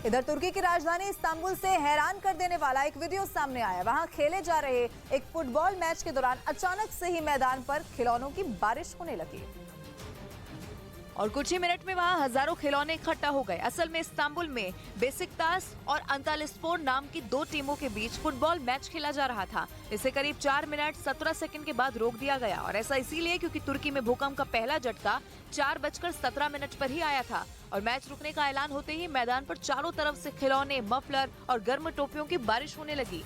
इधर तुर्की की राजधानी इस्तांबुल से हैरान कर देने वाला एक वीडियो सामने आया। वहां खेले जा रहे एक फुटबॉल मैच के दौरान अचानक से ही मैदान पर खिलौनों की बारिश होने लगी और कुछ ही मिनट में वहां हजारों खिलौने इकट्ठा हो गए। असल में इस्तांबुल में बेसिकतास और अंतालिस्पोर नाम की दो टीमों के बीच फुटबॉल मैच खेला जा रहा था। इसे करीब 4 मिनट 17 सेकंड के बाद रोक दिया गया और ऐसा इसीलिए क्योंकि तुर्की में भूकंप का पहला झटका 4:17 पर ही आया था और मैच रुकने का ऐलान होते ही मैदान पर चारों तरफ से खिलौने, मफलर और गर्म टोपियों की बारिश होने लगी,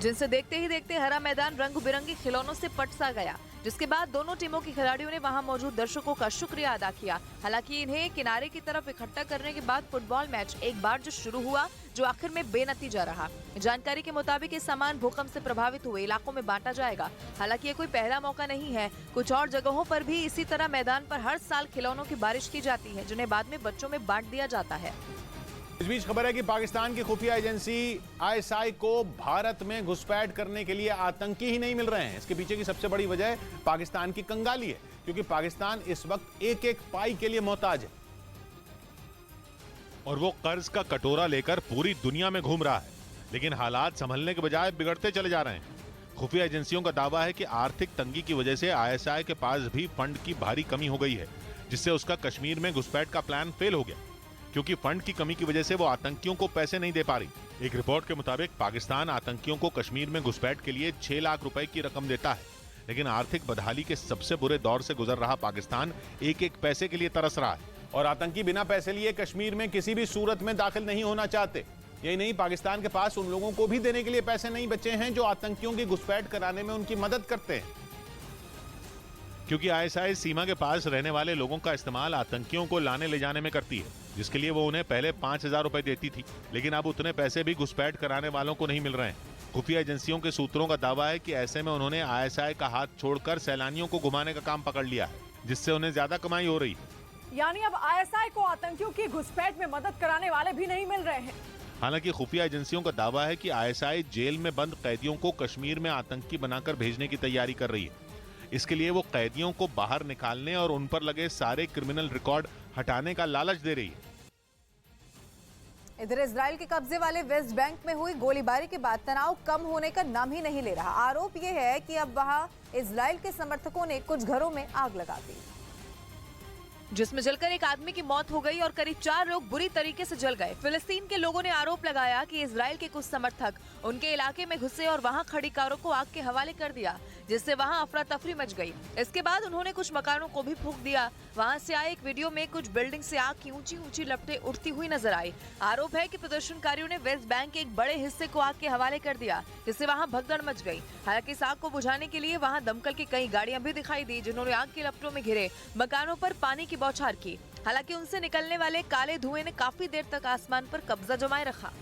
जिनसे देखते ही देखते हरा मैदान रंग बिरंगे खिलौनों से पट सा गया। जिसके बाद दोनों टीमों के खिलाड़ियों ने वहां मौजूद दर्शकों का शुक्रिया अदा किया। हालांकि इन्हें किनारे की तरफ इकट्ठा करने के बाद फुटबॉल मैच एक बार जो शुरू हुआ, जो आखिर में बेनतीजा रहा। जानकारी के मुताबिक ये सामान भूकंप से प्रभावित हुए इलाकों में बांटा जाएगा। हालांकि ये कोई पहला मौका नहीं है। कुछ और जगहों पर भी इसी तरह मैदान पर हर साल खिलौनों की बारिश की जाती है, जिन्हें बाद में बच्चों में बांट दिया जाता है। इस बीच खबर है कि पाकिस्तान की खुफिया एजेंसी आईएसआई को भारत में घुसपैठ करने के लिए आतंकी ही नहीं मिल रहे हैं। इसके पीछे की सबसे बड़ी वजह पाकिस्तान की कंगाली है, क्योंकि पाकिस्तान इस वक्त एक एक पाई के लिए मोहताज है और वो कर्ज का कटोरा लेकर पूरी दुनिया में घूम रहा है। लेकिन हालात संभलने के बजाय बिगड़ते चले जा रहे हैं। खुफिया एजेंसियों का दावा है कि आर्थिक तंगी की वजह से आईएसआई के पास भी फंड की भारी कमी हो गई है, जिससे उसका कश्मीर में घुसपैठ का प्लान फेल हो गया। क्योंकि फंड की कमी की वजह से वो आतंकियों को पैसे नहीं दे पा रही। एक रिपोर्ट के मुताबिक पाकिस्तान आतंकियों को कश्मीर में घुसपैठ के लिए 6 लाख रुपए की रकम देता है, लेकिन आर्थिक बदहाली के सबसे बुरे दौर से गुजर रहा पाकिस्तान एक एक पैसे के लिए तरस रहा है और आतंकी बिना पैसे लिए कश्मीर में किसी भी सूरत में दाखिल नहीं होना चाहते। यही नहीं, पाकिस्तान के पास उन लोगों को भी देने के लिए पैसे नहीं बचे हैं जो आतंकियों की घुसपैठ कराने में उनकी मदद करते हैं। क्योंकि आईएसआई सीमा के पास रहने वाले लोगों का इस्तेमाल आतंकियों को लाने ले जाने में करती है, जिसके लिए वो उन्हें पहले 5,000 रुपए देती थी, लेकिन अब उतने पैसे भी घुसपैठ कराने वालों को नहीं मिल रहे हैं। खुफिया एजेंसियों के सूत्रों का दावा है कि ऐसे में उन्होंने आईएसआई का हाथ छोड़कर सैलानियों को घुमाने का काम पकड़ लिया है, जिससे उन्हें ज्यादा कमाई हो रही है। यानी अब आईएसआई को आतंकियों की घुसपैठ में मदद कराने वाले भी नहीं मिल रहे हैं। हालांकि खुफिया एजेंसियों का दावा है कि आईएसआई जेल में बंद कैदियों को कश्मीर में आतंकी बनाकर भेजने की तैयारी कर रही है। इसके लिए वो कैदियों को बाहर निकालने और उन पर लगे सारे क्रिमिनल रिकॉर्ड हटाने का लालच दे रही है। इधर इजराइल के कब्जे वाले वेस्ट बैंक में हुई गोलीबारी के बाद तनाव कम होने का नाम ही नहीं ले रहा। आरोप यह है कि अब वहां इजराइल के समर्थकों ने कुछ घरों में आग लगा दी, जिसमें जलकर एक आदमी की मौत हो गई और करीब 4 लोग बुरी तरीके से जल गए। फिलिस्तीन के लोगों ने आरोप लगाया कि इजराइल के कुछ समर्थक उनके इलाके में घुसे और वहां खड़ी कारों को आग के हवाले कर दिया, जिससे वहां अफरा तफरी मच गई। इसके बाद उन्होंने कुछ मकानों को भी फूंक दिया। वहां से आए एक वीडियो में कुछ बिल्डिंग से आग की ऊंची ऊंची लपटें उड़ती हुई नजर आई। आरोप है कि प्रदर्शनकारियों ने वेस्ट बैंक के एक बड़े हिस्से को आग के हवाले कर दिया, जिससे वहां भगदड़ मच गई। हालांकि इस आग को बुझाने के लिए वहां दमकल की कई गाड़ियां भी दिखाई दी, जिन्होंने आग की लपटों में घिरे मकानों पर पानी की बौछार की। हालांकि उनसे निकलने वाले काले धुएं ने काफी देर तक आसमान पर कब्जा जमाए रखा।